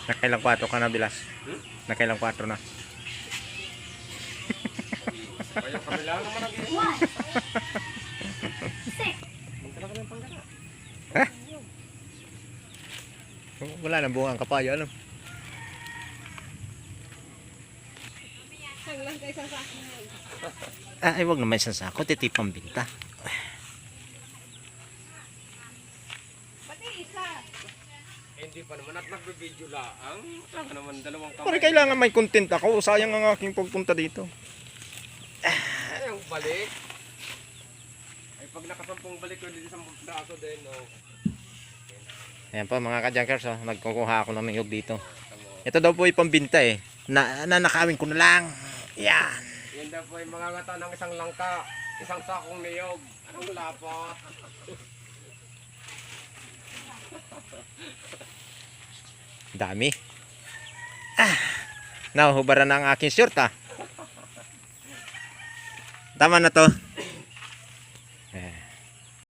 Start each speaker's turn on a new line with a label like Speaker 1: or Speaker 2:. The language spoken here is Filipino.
Speaker 1: Nakailang 4 ka na, Bilas? Nakailang 4 na?
Speaker 2: Kaya kami lang naman nag-iwan. Magkala ka ng panggana.
Speaker 1: Ha? Wala nang bunga ang kapayo, ano?
Speaker 3: Lang kayo sa sakin.
Speaker 1: Ay, wag naman isang sako, titipang binta.
Speaker 3: Pati isa.
Speaker 2: Hindi pa naman at nagbe-video lang. Saka naman dalawang kamay.
Speaker 1: Pare, kailangan may content ako. Sayang ang aking pagpunta dito.
Speaker 2: Ay, ang balik. Ay, pag nakasampung balik ko dito sa braso din, no.
Speaker 1: Ayan po mga ka-junkers, oh. Nagkukuha ako ng niyog dito. Ito daw po ay pambinta eh. Nanakawin ko na lang. Yan.
Speaker 2: Yan daw po yung mga ngata ng isang langka. Isang sakong niyog. Anong lapot?
Speaker 1: Dami. Nahuhubaran na ang aking shirt ah. Tama na to.